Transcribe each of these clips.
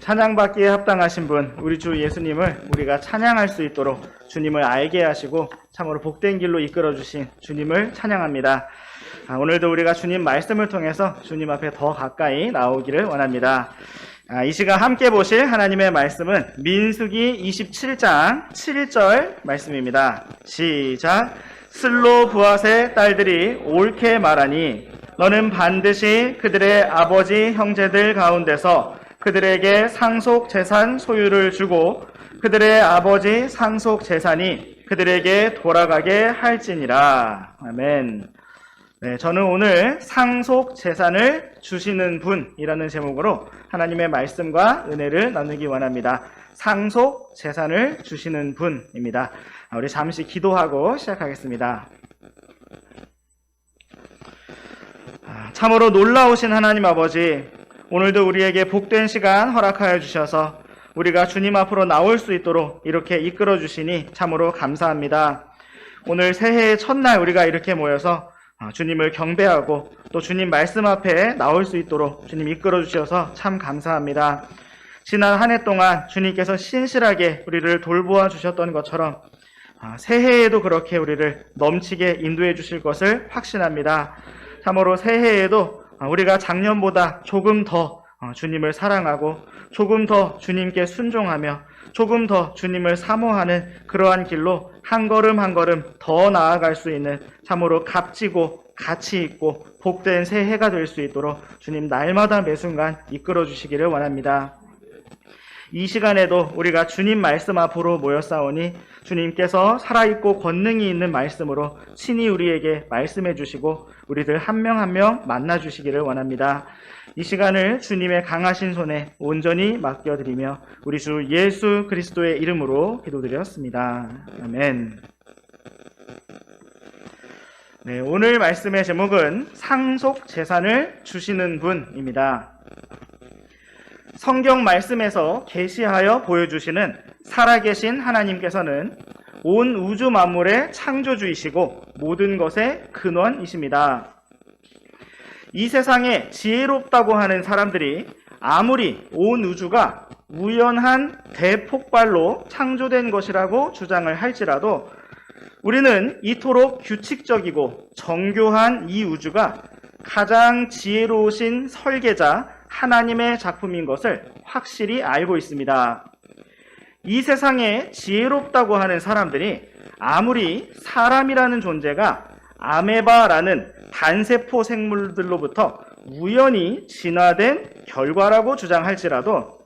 찬양받기에 합당하신 분, 우리 주 예수님을 우리가 찬양할 수 있도록 주님을 알게 하시고 참으로 복된 길로 이끌어주신 주님을 찬양합니다. 오늘도 우리가 주님 말씀을 통해서 주님 앞에 더 가까이 나오기를 원합니다. 이 시간 함께 보실 하나님의 말씀은 민수기 27장 7절 말씀입니다. 시작. 슬로브앗의 딸들이 옳게 말하니 너는 반드시 그들의 아버지 형제들 가운데서 그들에게 상속 재산 소유를 주고 그들의 아버지 상속 재산이 그들에게 돌아가게 할지니라. 아멘. 네, 저는 오늘 상속 재산을 주시는 분이라는 제목으로 하나님의 말씀과 은혜를 나누기 원합니다. 상속 재산을 주시는 분입니다. 우리 잠시 기도하고 시작하겠습니다. 참으로 놀라우신 하나님 아버지, 오늘도 우리에게 복된 시간 허락하여 주셔서 우리가 주님 앞으로 나올 수 있도록 이렇게 이끌어 주시니 참으로 감사합니다. 오늘 새해의 첫날 우리가 이렇게 모여서 주님을 경배하고 또 주님 말씀 앞에 나올 수 있도록 주님 이끌어 주셔서 참 감사합니다. 지난 한 해 동안 주님께서 신실하게 우리를 돌보아 주셨던 것처럼 새해에도 그렇게 우리를 넘치게 인도해 주실 것을 확신합니다. 참으로 새해에도 우리가 작년보다 조금 더 주님을 사랑하고 조금 더 주님께 순종하며 조금 더 주님을 사모하는 그러한 길로 한 걸음 한 걸음 더 나아갈 수 있는 참으로 값지고 가치 있고 복된 새해가 될 수 있도록 주님 날마다 매 순간 이끌어 주시기를 원합니다. 이 시간에도 우리가 주님 말씀 앞으로 모였사오니 주님께서 살아있고 권능이 있는 말씀으로 친히 우리에게 말씀해 주시고 우리들 한 명 한 명 만나 주시기를 원합니다. 이 시간을 주님의 강하신 손에 온전히 맡겨드리며 우리 주 예수 그리스도의 이름으로 기도드렸습니다. 아멘. 네, 오늘 말씀의 제목은 상속 재산을 주시는 분입니다. 성경 말씀에서 계시하여 보여주시는 살아계신 하나님께서는 온 우주 만물의 창조주이시고 모든 것의 근원이십니다. 이 세상에 지혜롭다고 하는 사람들이 아무리 온 우주가 우연한 대폭발로 창조된 것이라고 주장을 할지라도 우리는 이토록 규칙적이고 정교한 이 우주가 가장 지혜로우신 설계자 하나님의 작품인 것을 확실히 알고 있습니다. 이 세상에 지혜롭다고 하는 사람들이 아무리 사람이라는 존재가 아메바라는 단세포 생물들로부터 우연히 진화된 결과라고 주장할지라도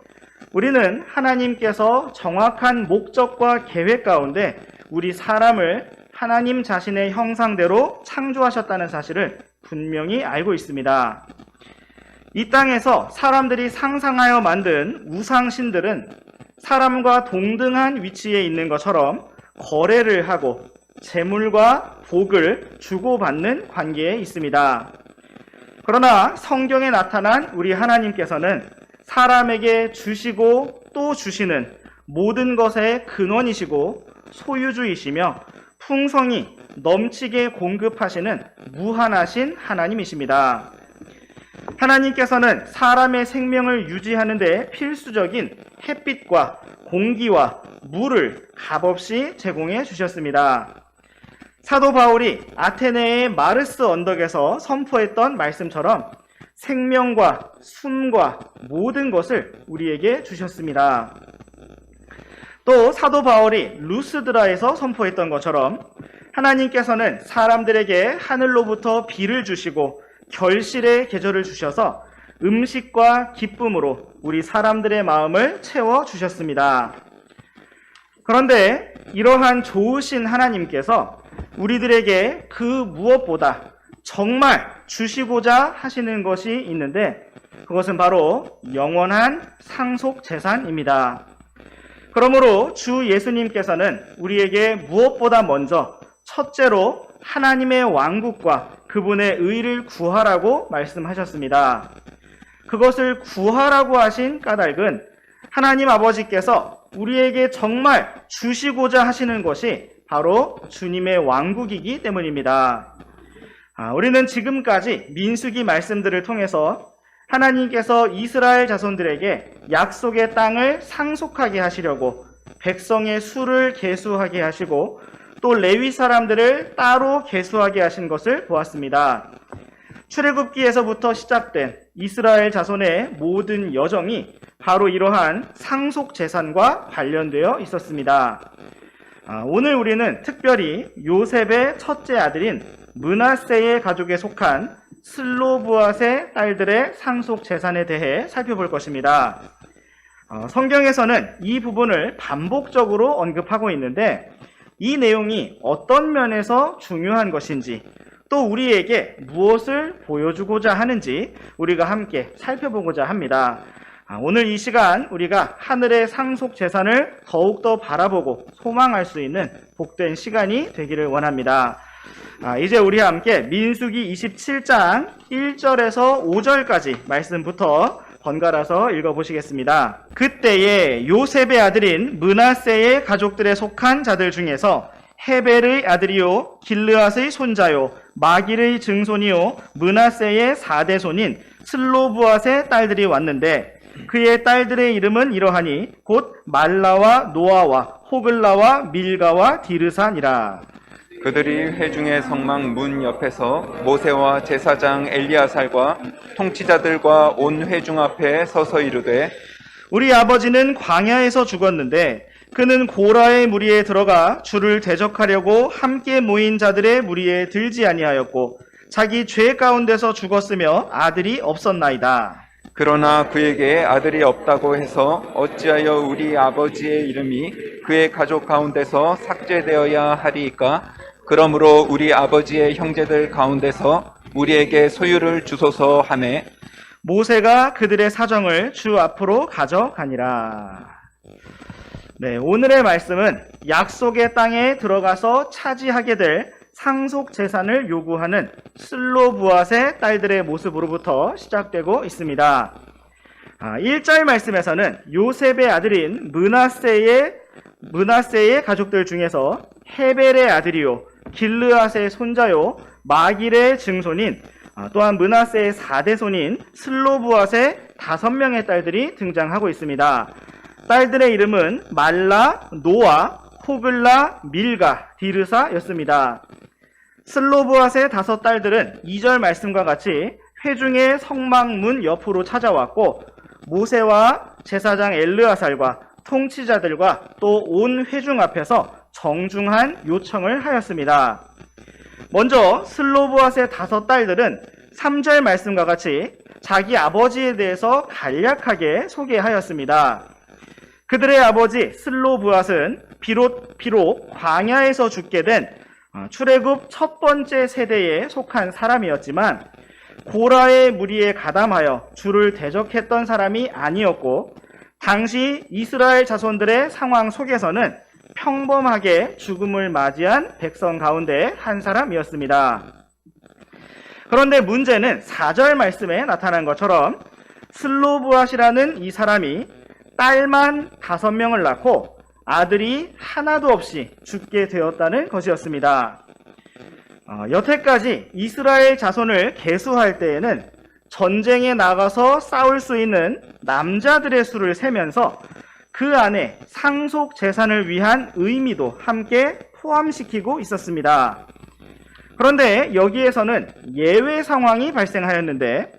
우리는 하나님께서 정확한 목적과 계획 가운데 우리 사람을 하나님 자신의 형상대로 창조하셨다는 사실을 분명히 알고 있습니다. 이 땅에서 사람들이 상상하여 만든 우상신들은 사람과 동등한 위치에 있는 것처럼 거래를 하고 재물과 복을 주고받는 관계에 있습니다. 그러나 성경에 나타난 우리 하나님께서는 사람에게 주시고 또 주시는 모든 것의 근원이시고 소유주이시며 풍성히 넘치게 공급하시는 무한하신 하나님이십니다. 하나님께서는 사람의 생명을 유지하는 데 필수적인 햇빛과 공기와 물을 값없이 제공해 주셨습니다. 사도 바울이 아테네의 마르스 언덕에서 선포했던 말씀처럼 생명과 숨과 모든 것을 우리에게 주셨습니다. 또 사도 바울이 루스드라에서 선포했던 것처럼 하나님께서는 사람들에게 하늘로부터 비를 주시고 결실의 계절을 주셔서 음식과 기쁨으로 우리 사람들의 마음을 채워주셨습니다. 그런데 이러한 좋으신 하나님께서 우리들에게 그 무엇보다 정말 주시고자 하시는 것이 있는데 그것은 바로 영원한 상속 재산입니다. 그러므로 주 예수님께서는 우리에게 무엇보다 먼저 첫째로 하나님의 왕국과 그분의 의를 구하라고 말씀하셨습니다. 그것을 구하라고 하신 까닭은 하나님 아버지께서 우리에게 정말 주시고자 하시는 것이 바로 주님의 왕국이기 때문입니다. 우리는 지금까지 민수기 말씀들을 통해서 하나님께서 이스라엘 자손들에게 약속의 땅을 상속하게 하시려고 백성의 수를 계수하게 하시고 또 레위 사람들을 따로 계수하게 하신 것을 보았습니다. 출애굽기에서부터 시작된 이스라엘 자손의 모든 여정이 바로 이러한 상속 재산과 관련되어 있었습니다. 오늘 우리는 특별히 요셉의 첫째 아들인 므낫세의 가족에 속한 슬로브앗의 딸들의 상속 재산에 대해 살펴볼 것입니다. 성경에서는 이 부분을 반복적으로 언급하고 있는데 이 내용이 어떤 면에서 중요한 것인지 또 우리에게 무엇을 보여주고자 하는지 우리가 함께 살펴보고자 합니다. 오늘 이 시간 우리가 하늘의 상속 재산을 더욱더 바라보고 소망할 수 있는 복된 시간이 되기를 원합니다. 이제 우리 함께 민수기 27장 1절에서 5절까지 말씀부터 번갈아서 읽어보시겠습니다. 그때에 요셉의 아들인 므낫세의 가족들에 속한 자들 중에서 헤벨의 아들이요 길르앗의 손자요 마길의 증손이요 므낫세의 4대손인 슬로브앗의 딸들이 왔는데 그의 딸들의 이름은 이러하니 곧 말라와 노아와 호글라와 밀가와 디르산이라. 그들이 회중의 성막 문 옆에서 모세와 제사장 엘리야살과 통치자들과 온 회중 앞에 서서 이르되 우리 아버지는 광야에서 죽었는데 그는 고라의 무리에 들어가 주를 대적하려고 함께 모인 자들의 무리에 들지 아니하였고 자기 죄 가운데서 죽었으며 아들이 없었나이다. 그러나 그에게 아들이 없다고 해서 어찌하여 우리 아버지의 이름이 그의 가족 가운데서 삭제되어야 하리이까? 그러므로 우리 아버지의 형제들 가운데서 우리에게 소유를 주소서 하매 모세가 그들의 사정을 주 앞으로 가져가니라. 네, 오늘의 말씀은 약속의 땅에 들어가서 차지하게 될 상속 재산을 요구하는 슬로브앗의 딸들의 모습으로부터 시작되고 있습니다. 1절 말씀에서는 요셉의 아들인 므낫세의 가족들 중에서 헤벨의 아들이요 길르앗의 손자요 마길의 증손인 또한 므낫세의 4대손인 슬로브앗의 5명의 딸들이 등장하고 있습니다. 딸들의 이름은 말라, 노아, 호글라, 밀가, 디르사였습니다. 슬로브앗의 5딸들은 2절 말씀과 같이 회중의 성막문 옆으로 찾아왔고 모세와 제사장 엘르아살과 통치자들과 또 온 회중 앞에서 정중한 요청을 하였습니다. 먼저 슬로브앗의 5딸들은 3절 말씀과 같이 자기 아버지에 대해서 간략하게 소개하였습니다. 그들의 아버지 슬로브앗은 비록 광야에서 죽게 된 출애굽 첫 번째 세대에 속한 사람이었지만 고라의 무리에 가담하여 주를 대적했던 사람이 아니었고 당시 이스라엘 자손들의 상황 속에서는 평범하게 죽음을 맞이한 백성 가운데 한 사람이었습니다. 그런데 문제는 4절 말씀에 나타난 것처럼 슬로브앗이라는 이 사람이 딸만 5명을 낳고 아들이 하나도 없이 죽게 되었다는 것이었습니다. 여태까지 이스라엘 자손을 계수할 때에는 전쟁에 나가서 싸울 수 있는 남자들의 수를 세면서 그 안에 상속 재산을 위한 의미도 함께 포함시키고 있었습니다. 그런데 여기에서는 예외 상황이 발생하였는데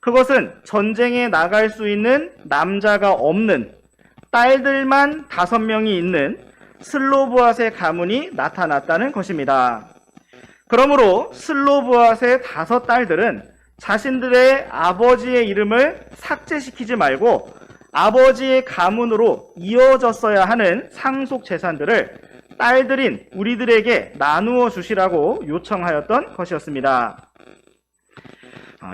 그것은 전쟁에 나갈 수 있는 남자가 없는 딸들만 5명이 있는 슬로브앗의 가문이 나타났다는 것입니다. 그러므로 슬로브앗의 5딸들은 자신들의 아버지의 이름을 삭제시키지 말고 아버지의 가문으로 이어졌어야 하는 상속 재산들을 딸들인 우리들에게 나누어 주시라고 요청하였던 것이었습니다.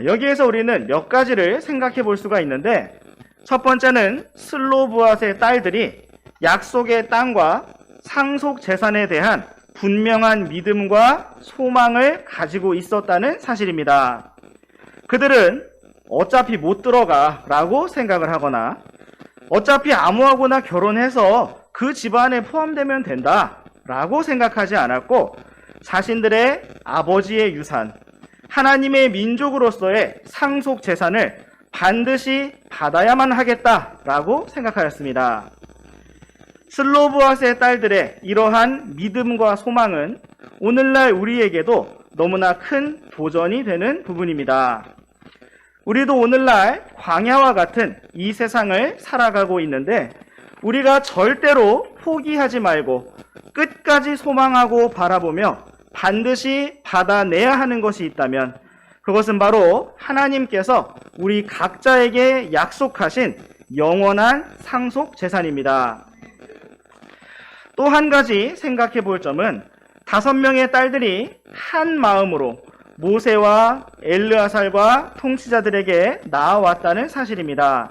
여기에서 우리는 몇 가지를 생각해 볼 수가 있는데 첫 번째는 슬로브앗의 딸들이 약속의 땅과 상속 재산에 대한 분명한 믿음과 소망을 가지고 있었다는 사실입니다. 그들은 어차피 못 들어가 라고 생각을 하거나 어차피 아무하고나 결혼해서 그 집안에 포함되면 된다 라고 생각하지 않았고 자신들의 아버지의 유산, 하나님의 민족으로서의 상속 재산을 반드시 받아야만 하겠다라고 생각하였습니다. 슬로보아스의 딸들의 이러한 믿음과 소망은 오늘날 우리에게도 너무나 큰 도전이 되는 부분입니다. 우리도 오늘날 광야와 같은 이 세상을 살아가고 있는데 우리가 절대로 포기하지 말고 끝까지 소망하고 바라보며 반드시 받아내야 하는 것이 있다면 그것은 바로 하나님께서 우리 각자에게 약속하신 영원한 상속 재산입니다. 또 한 가지 생각해 볼 점은 5명의 딸들이 한 마음으로 모세와 엘르아살과 통치자들에게 나아왔다는 사실입니다.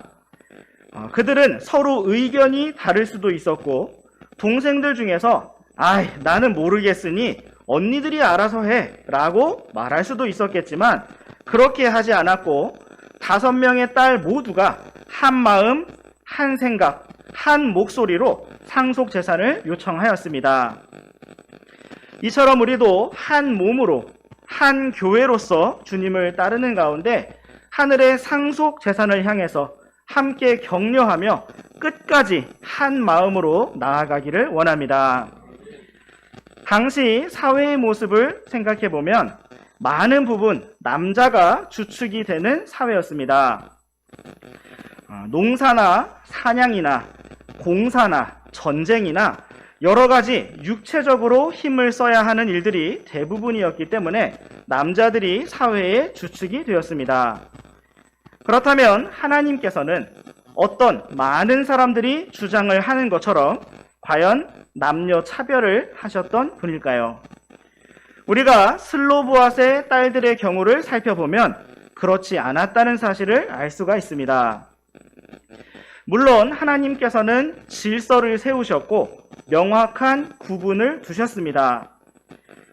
그들은 서로 의견이 다를 수도 있었고 동생들 중에서 나는 모르겠으니 언니들이 알아서 해 라고 말할 수도 있었겠지만 그렇게 하지 않았고 5명의 딸 모두가 한 마음, 한 생각, 한 목소리로 상속 재산을 요청하였습니다. 이처럼 우리도 한 몸으로 한 교회로서 주님을 따르는 가운데 하늘의 상속 재산을 향해서 함께 격려하며 끝까지 한 마음으로 나아가기를 원합니다. 당시 사회의 모습을 생각해 보면 많은 부분 남자가 주축이 되는 사회였습니다. 농사나 사냥이나 공사나 전쟁이나 여러 가지 육체적으로 힘을 써야 하는 일들이 대부분이었기 때문에 남자들이 사회의 주축이 되었습니다. 그렇다면 하나님께서는 어떤 많은 사람들이 주장을 하는 것처럼 과연 남녀 차별을 하셨던 분일까요? 우리가 슬로보아스의 딸들의 경우를 살펴보면 그렇지 않았다는 사실을 알 수가 있습니다. 물론 하나님께서는 질서를 세우셨고 명확한 구분을 두셨습니다.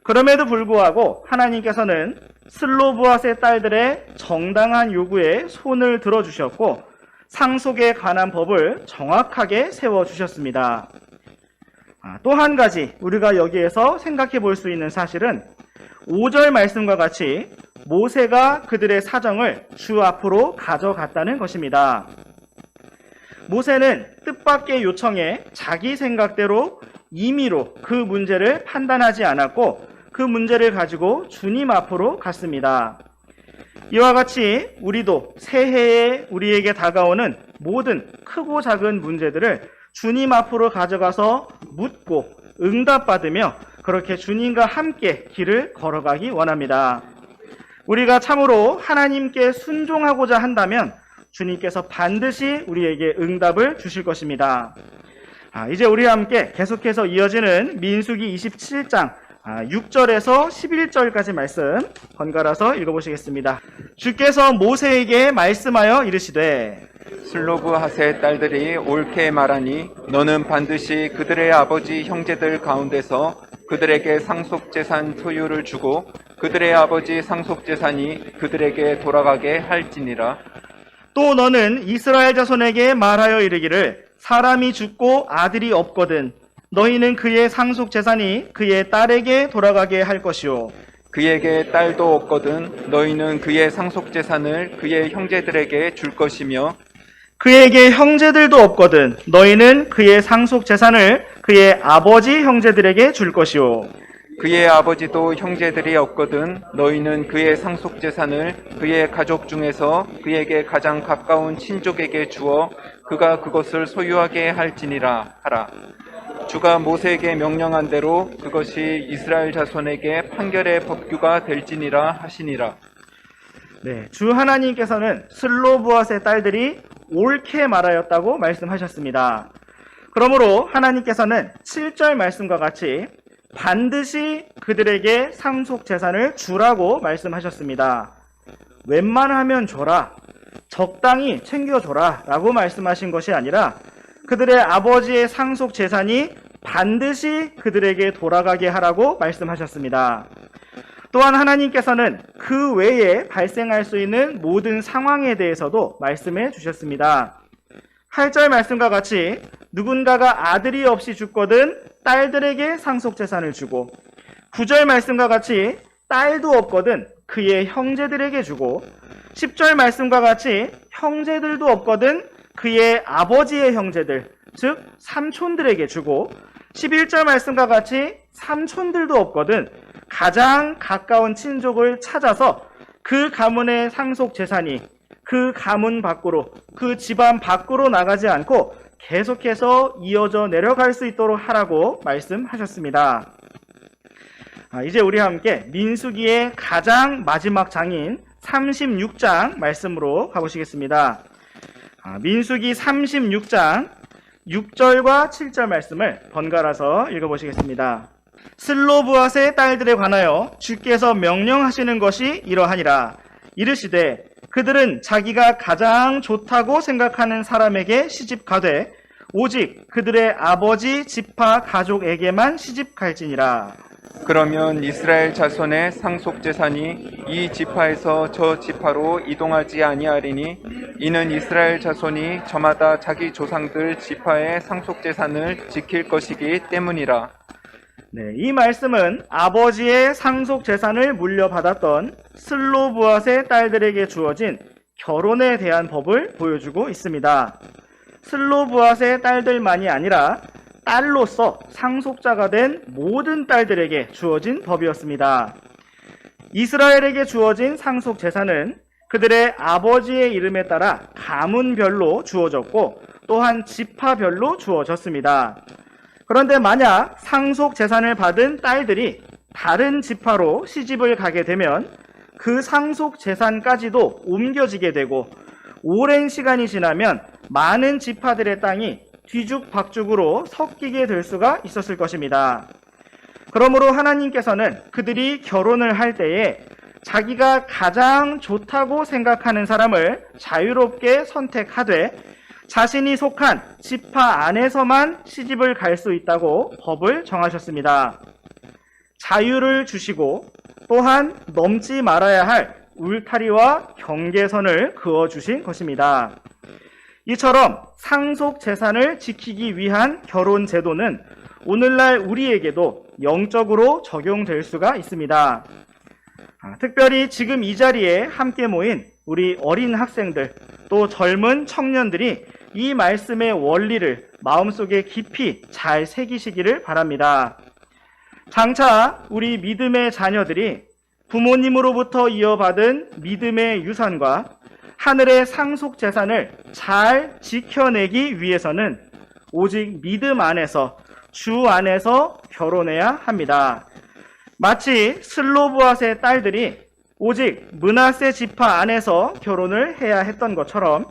그럼에도 불구하고 하나님께서는 슬로보아스의 딸들의 정당한 요구에 손을 들어주셨고 상속에 관한 법을 정확하게 세워주셨습니다. 또 한 가지 우리가 여기에서 생각해 볼 수 있는 사실은 5절 말씀과 같이 모세가 그들의 사정을 주 앞으로 가져갔다는 것입니다. 모세는 뜻밖의 요청에 자기 생각대로 임의로 그 문제를 판단하지 않았고 그 문제를 가지고 주님 앞으로 갔습니다. 이와 같이 우리도 새해에 우리에게 다가오는 모든 크고 작은 문제들을 주님 앞으로 가져가서 묻고 응답받으며 그렇게 주님과 함께 길을 걸어가기 원합니다. 우리가 참으로 하나님께 순종하고자 한다면 주님께서 반드시 우리에게 응답을 주실 것입니다. 이제 우리와 함께 계속해서 이어지는 민수기 27장 6절에서 11절까지 말씀 번갈아서 읽어보시겠습니다. 주께서 모세에게 말씀하여 이르시되 슬로브핫의 딸들이 옳게 말하니 너는 반드시 그들의 아버지 형제들 가운데서 그들에게 상속재산 소유를 주고 그들의 아버지 상속재산이 그들에게 돌아가게 할지니라. 또 너는 이스라엘 자손에게 말하여 이르기를 사람이 죽고 아들이 없거든 너희는 그의 상속재산이 그의 딸에게 돌아가게 할 것이요 그에게 딸도 없거든 너희는 그의 상속재산을 그의 형제들에게 줄 것이며 그에게 형제들도 없거든 너희는 그의 상속재산을 그의 아버지 형제들에게 줄 것이요 그의 아버지도 형제들이 없거든 너희는 그의 상속재산을 그의 가족 중에서 그에게 가장 가까운 친족에게 주어 그가 그것을 소유하게 할지니라 하라. 주가 모세에게 명령한 대로 그것이 이스라엘 자손에게 판결의 법규가 될지니라 하시니라. 네, 주 하나님께서는 슬로브앗의 딸들이 옳게 말하였다고 말씀하셨습니다. 그러므로 하나님께서는 7절 말씀과 같이 반드시 그들에게 상속재산을 주라고 말씀하셨습니다. 웬만하면 줘라, 적당히 챙겨줘라 라고 말씀하신 것이 아니라 그들의 아버지의 상속재산이 반드시 그들에게 돌아가게 하라고 말씀하셨습니다. 또한 하나님께서는 그 외에 발생할 수 있는 모든 상황에 대해서도 말씀해 주셨습니다. 8절 말씀과 같이 누군가가 아들이 없이 죽거든 딸들에게 상속재산을 주고 9절 말씀과 같이 딸도 없거든 그의 형제들에게 주고 10절 말씀과 같이 형제들도 없거든 그의 아버지의 형제들, 즉 삼촌들에게 주고 11절 말씀과 같이 삼촌들도 없거든 가장 가까운 친족을 찾아서 그 가문의 상속 재산이 그 가문 밖으로, 그 집안 밖으로 나가지 않고 계속해서 이어져 내려갈 수 있도록 하라고 말씀하셨습니다. 이제 우리 함께 민수기의 가장 마지막 장인 36장 말씀으로 가보시겠습니다. 민수기 36장 6절과 7절 말씀을 번갈아서 읽어보시겠습니다. 슬로브앗의 딸들에 관하여 주께서 명령하시는 것이 이러하니라. 이르시되 그들은 자기가 가장 좋다고 생각하는 사람에게 시집가되 오직 그들의 아버지 지파 가족에게만 시집갈지니라. 그러면 이스라엘 자손의 상속 재산이 이 지파에서 저 지파로 이동하지 아니하리니 이는 이스라엘 자손이 저마다 자기 조상들 지파의 상속 재산을 지킬 것이기 때문이라. 이 말씀은 아버지의 상속 재산을 물려받았던 슬로브앗의 딸들에게 주어진 결혼에 대한 법을 보여주고 있습니다. 슬로브앗의 딸들만이 아니라 딸로서 상속자가 된 모든 딸들에게 주어진 법이었습니다. 이스라엘에게 주어진 상속 재산은 그들의 아버지의 이름에 따라 가문별로 주어졌고 또한 지파별로 주어졌습니다. 그런데 만약 상속 재산을 받은 딸들이 다른 지파로 시집을 가게 되면 그 상속 재산까지도 옮겨지게 되고 오랜 시간이 지나면 많은 지파들의 땅이 뒤죽박죽으로 섞이게 될 수가 있었을 것입니다. 그러므로 하나님께서는 그들이 결혼을 할 때에 자기가 가장 좋다고 생각하는 사람을 자유롭게 선택하되 자신이 속한 지파 안에서만 시집을 갈 수 있다고 법을 정하셨습니다. 자유를 주시고 또한 넘지 말아야 할 울타리와 경계선을 그어주신 것입니다. 이처럼 상속 재산을 지키기 위한 결혼 제도는 오늘날 우리에게도 영적으로 적용될 수가 있습니다. 특별히 지금 이 자리에 함께 모인 우리 어린 학생들 또 젊은 청년들이 이 말씀의 원리를 마음속에 깊이 잘 새기시기를 바랍니다. 장차 우리 믿음의 자녀들이 부모님으로부터 이어받은 믿음의 유산과 하늘의 상속 재산을 잘 지켜내기 위해서는 오직 믿음 안에서 주 안에서 결혼해야 합니다. 마치 슬로브앗의 딸들이 오직 므낫세 지파 안에서 결혼을 해야 했던 것처럼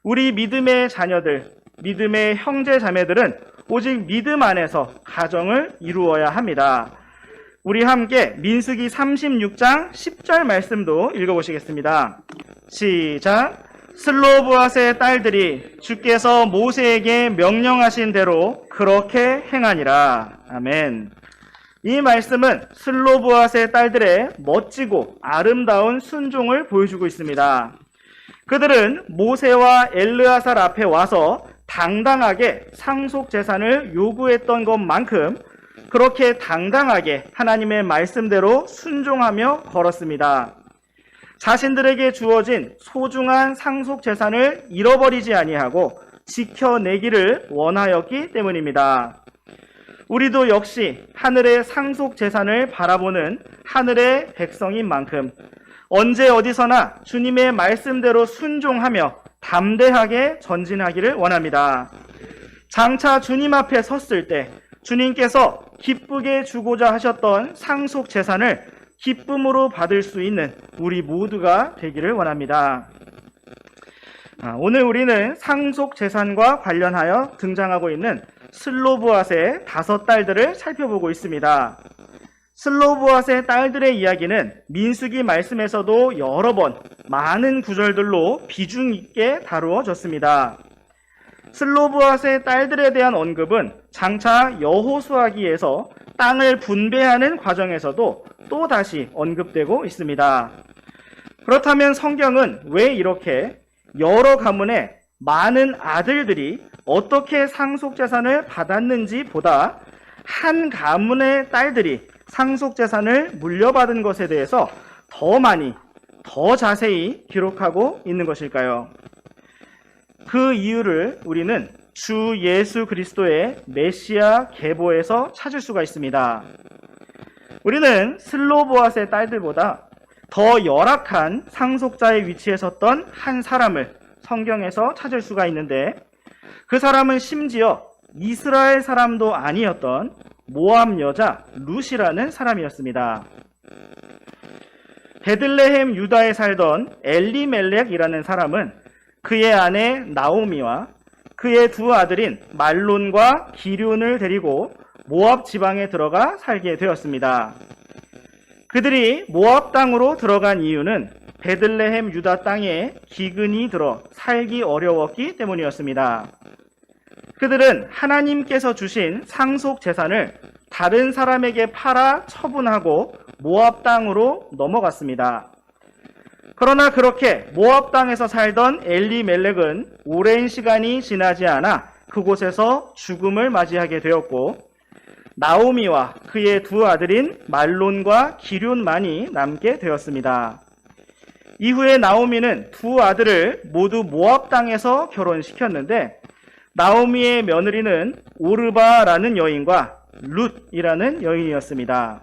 우리 믿음의 자녀들, 믿음의 형제 자매들은 오직 믿음 안에서 가정을 이루어야 합니다. 우리 함께 민수기 36장 10절 말씀도 읽어보시겠습니다. 시작. 슬로브앗의 딸들이 주께서 모세에게 명령하신 대로 그렇게 행하니라. 아멘. 이 말씀은 슬로브앗의 딸들의 멋지고 아름다운 순종을 보여주고 있습니다. 그들은 모세와 엘르아살 앞에 와서 당당하게 상속 재산을 요구했던 것만큼 그렇게 당당하게 하나님의 말씀대로 순종하며 걸었습니다. 자신들에게 주어진 소중한 상속 재산을 잃어버리지 아니하고 지켜내기를 원하였기 때문입니다. 우리도 역시 하늘의 상속 재산을 바라보는 하늘의 백성인 만큼 언제 어디서나 주님의 말씀대로 순종하며 담대하게 전진하기를 원합니다. 장차 주님 앞에 섰을 때 주님께서 기쁘게 주고자 하셨던 상속 재산을 기쁨으로 받을 수 있는 우리 모두가 되기를 원합니다. 오늘 우리는 상속 재산과 관련하여 등장하고 있는 슬로브앗의 5딸들을 살펴보고 있습니다. 슬로브앗의 딸들의 이야기는 민수기 말씀에서도 여러 번 많은 구절들로 비중 있게 다루어졌습니다. 슬로브앗의 딸들에 대한 언급은 장차 여호수아기에서 땅을 분배하는 과정에서도 또다시 언급되고 있습니다. 그렇다면 성경은 왜 이렇게 여러 가문의 많은 아들들이 어떻게 상속재산을 받았는지 보다 한 가문의 딸들이 상속재산을 물려받은 것에 대해서 더 많이, 더 자세히 기록하고 있는 것일까요? 그 이유를 우리는 주 예수 그리스도의 메시아 계보에서 찾을 수가 있습니다. 우리는 슬로보앗의 딸들보다 더 열악한 상속자의 위치에 섰던 한 사람을 성경에서 찾을 수가 있는데, 그 사람은 심지어 이스라엘 사람도 아니었던 모압 여자 룻이라는 사람이었습니다. 베들레헴 유다에 살던 엘리멜렉이라는 사람은 그의 아내 나오미와 그의 두 아들인 말론과 기륜을 데리고 모압 지방에 들어가 살게 되었습니다. 그들이 모압 땅으로 들어간 이유는 베들레헴 유다 땅에 기근이 들어 살기 어려웠기 때문이었습니다. 그들은 하나님께서 주신 상속 재산을 다른 사람에게 팔아 처분하고 모압 땅으로 넘어갔습니다. 그러나 그렇게 모압 땅에서 살던 엘리멜렉은 오랜 시간이 지나지 않아 그곳에서 죽음을 맞이하게 되었고, 나오미와 그의 두 아들인 말론과 기륜만이 남게 되었습니다. 이후에 나오미는 두 아들을 모두 모압 땅에서 결혼시켰는데, 나오미의 며느리는 오르바라는 여인과 룻이라는 여인이었습니다.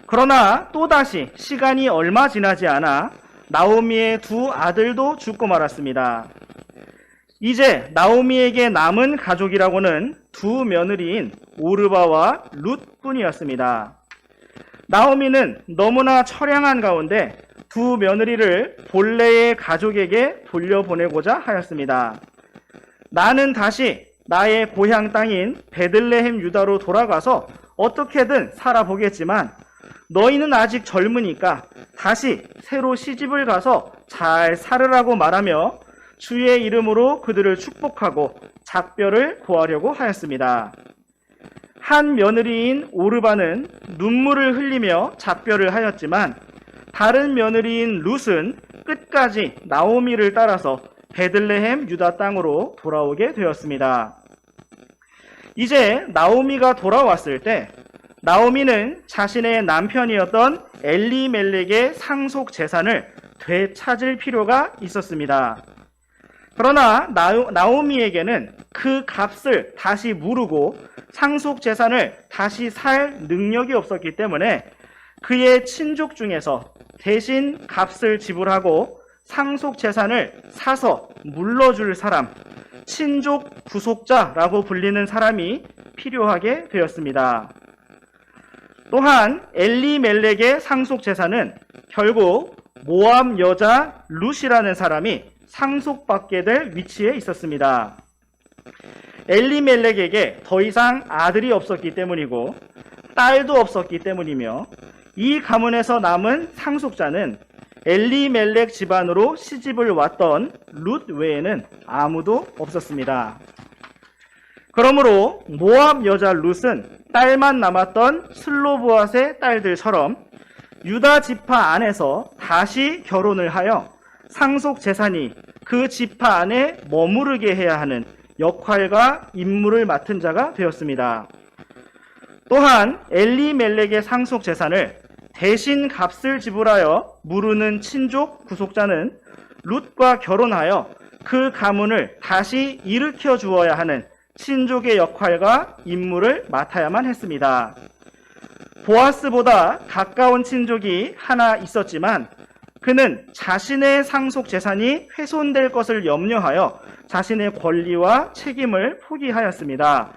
그러나 또다시 시간이 얼마 지나지 않아 나오미의 두 아들도 죽고 말았습니다. 이제 나오미에게 남은 가족이라고는 두 며느리인 오르바와 룻뿐이었습니다. 나오미는 너무나 처량한 가운데 두 며느리를 본래의 가족에게 돌려보내고자 하였습니다. 나는 다시 나의 고향 땅인 베들레헴 유다로 돌아가서 어떻게든 살아보겠지만, 너희는 아직 젊으니까 다시 새로 시집을 가서 잘 살으라고 말하며 주의 이름으로 그들을 축복하고 작별을 고하려고 하였습니다. 한 며느리인 오르바는 눈물을 흘리며 작별을 하였지만, 다른 며느리인 룻은 끝까지 나오미를 따라서 베들레헴 유다 땅으로 돌아오게 되었습니다. 이제 나오미가 돌아왔을 때 나오미는 자신의 남편이었던 엘리멜렉의 상속 재산을 되찾을 필요가 있었습니다. 그러나 나오미에게는 그 값을 다시 무르고 상속 재산을 다시 살 능력이 없었기 때문에 그의 친족 중에서 대신 값을 지불하고 상속 재산을 사서 물러줄 사람, 친족 구속자라고 불리는 사람이 필요하게 되었습니다. 또한 엘리멜렉의 상속 재산은 결국 모압 여자 룻이라는 사람이 상속받게 될 위치에 있었습니다. 엘리멜렉에게 더 이상 아들이 없었기 때문이고 딸도 없었기 때문이며, 이 가문에서 남은 상속자는 엘리멜렉 집안으로 시집을 왔던 룻 외에는 아무도 없었습니다. 그러므로 모압 여자 룻은 딸만 남았던 슬로보앗의 딸들처럼 유다 지파 안에서 다시 결혼을 하여 상속 재산이 그 지파 안에 머무르게 해야 하는 역할과 임무를 맡은 자가 되었습니다. 또한 엘리멜렉의 상속 재산을 대신 값을 지불하여 무르는 친족 구속자는 룻과 결혼하여 그 가문을 다시 일으켜 주어야 하는 친족의 역할과 임무를 맡아야만 했습니다. 보아스보다 가까운 친족이 하나 있었지만 그는 자신의 상속 재산이 훼손될 것을 염려하여 자신의 권리와 책임을 포기하였습니다.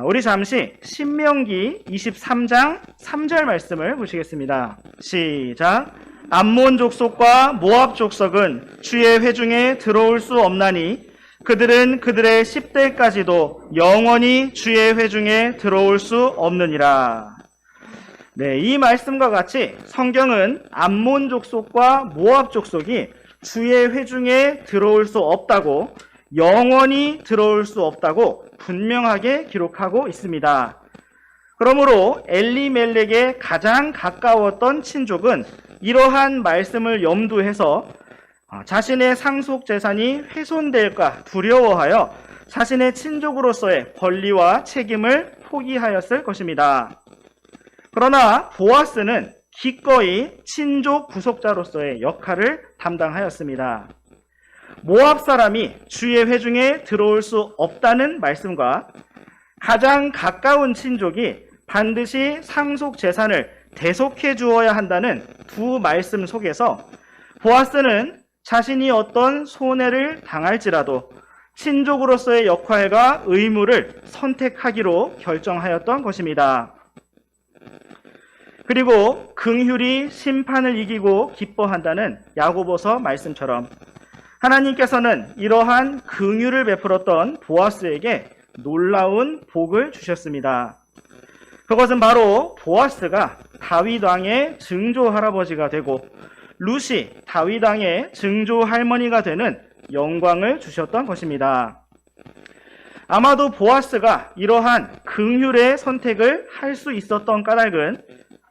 우리 잠시 신명기 23장 3절 말씀을 보시겠습니다. 시작. 암몬 족속과 모압 족속은 주의 회중에 들어올 수 없나니 그들은 그들의 10대까지도 영원히 주의 회중에 들어올 수 없느니라. 네, 이 말씀과 같이 성경은 암몬 족속과 모압 족속이 주의 회중에 들어올 수 없다고, 영원히 들어올 수 없다고 분명하게 기록하고 있습니다. 그러므로 엘리멜렉의 가장 가까웠던 친족은 이러한 말씀을 염두해서 자신의 상속 재산이 훼손될까 두려워하여 자신의 친족으로서의 권리와 책임을 포기하였을 것입니다. 그러나 보아스는 기꺼이 친족 부속자로서의 역할을 담당하였습니다. 모압 사람이 주의 회중에 들어올 수 없다는 말씀과 가장 가까운 친족이 반드시 상속 재산을 대속해 주어야 한다는 두 말씀 속에서 보아스는 자신이 어떤 손해를 당할지라도 친족으로서의 역할과 의무를 선택하기로 결정하였던 것입니다. 그리고 긍휼이 심판을 이기고 기뻐한다는 야고보서 말씀처럼 하나님께서는 이러한 긍휼을 베풀었던 보아스에게 놀라운 복을 주셨습니다. 그것은 바로 보아스가 다윗 왕의 증조 할아버지가 되고 룻이 다윗 왕의 증조 할머니가 되는 영광을 주셨던 것입니다. 아마도 보아스가 이러한 긍휼의 선택을 할 수 있었던 까닭은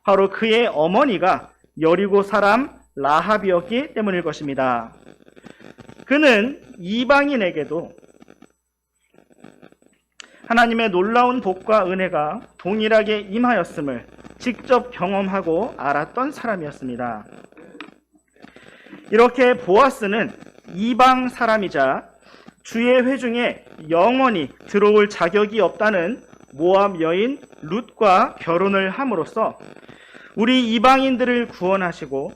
바로 그의 어머니가 여리고 사람 라합이었기 때문일 것입니다. 그는 이방인에게도 하나님의 놀라운 복과 은혜가 동일하게 임하였음을 직접 경험하고 알았던 사람이었습니다. 이렇게 보아스는 이방 사람이자 주의 회중에 영원히 들어올 자격이 없다는 모압 여인 룻과 결혼을 함으로써 우리 이방인들을 구원하시고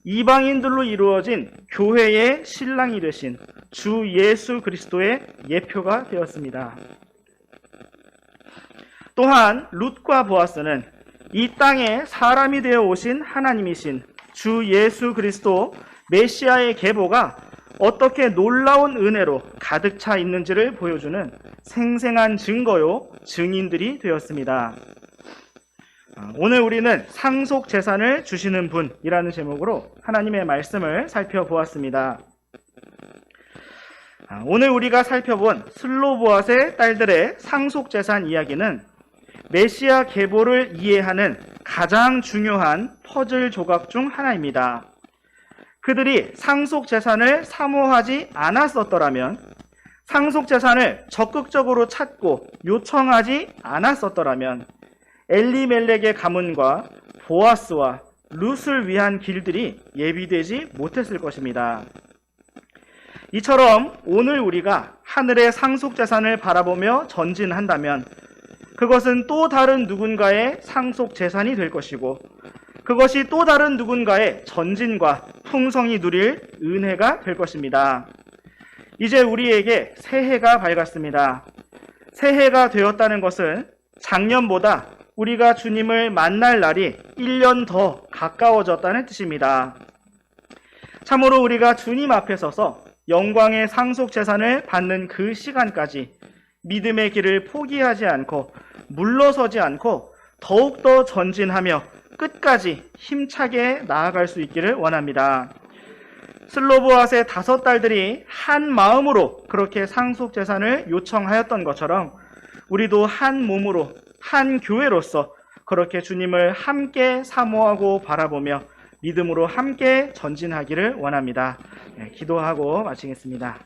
이방인들로 이루어진 교회의 신랑이 되신 주 예수 그리스도의 예표가 되었습니다. 또한 룻과 보아스는 이 땅에 사람이 되어 오신 하나님이신 주 예수 그리스도 메시아의 계보가 어떻게 놀라운 은혜로 가득 차 있는지를 보여주는 생생한 증거요 증인들이 되었습니다. 오늘 우리는 상속 재산을 주시는 분이라는 제목으로 하나님의 말씀을 살펴보았습니다. 오늘 우리가 살펴본 슬로보앗의 딸들의 상속 재산 이야기는 메시아 계보를 이해하는 가장 중요한 퍼즐 조각 중 하나입니다. 그들이 상속 재산을 사모하지 않았었더라면, 상속 재산을 적극적으로 찾고 요청하지 않았었더라면 엘리멜렉의 가문과 보아스와 룻을 위한 길들이 예비되지 못했을 것입니다. 이처럼 오늘 우리가 하늘의 상속 재산을 바라보며 전진한다면 그것은 또 다른 누군가의 상속 재산이 될 것이고 그것이 또 다른 누군가의 전진과 풍성이 누릴 은혜가 될 것입니다. 이제 우리에게 새해가 밝았습니다. 새해가 되었다는 것은 작년보다 우리가 주님을 만날 날이 1년 더 가까워졌다는 뜻입니다. 참으로 우리가 주님 앞에 서서 영광의 상속 재산을 받는 그 시간까지 믿음의 길을 포기하지 않고 물러서지 않고 더욱더 전진하며 끝까지 힘차게 나아갈 수 있기를 원합니다. 슬로보앗의 5딸들이 한 마음으로 그렇게 상속 재산을 요청하였던 것처럼 우리도 한 몸으로 한 교회로서 그렇게 주님을 함께 사모하고 바라보며 믿음으로 함께 전진하기를 원합니다. 기도하고 마치겠습니다.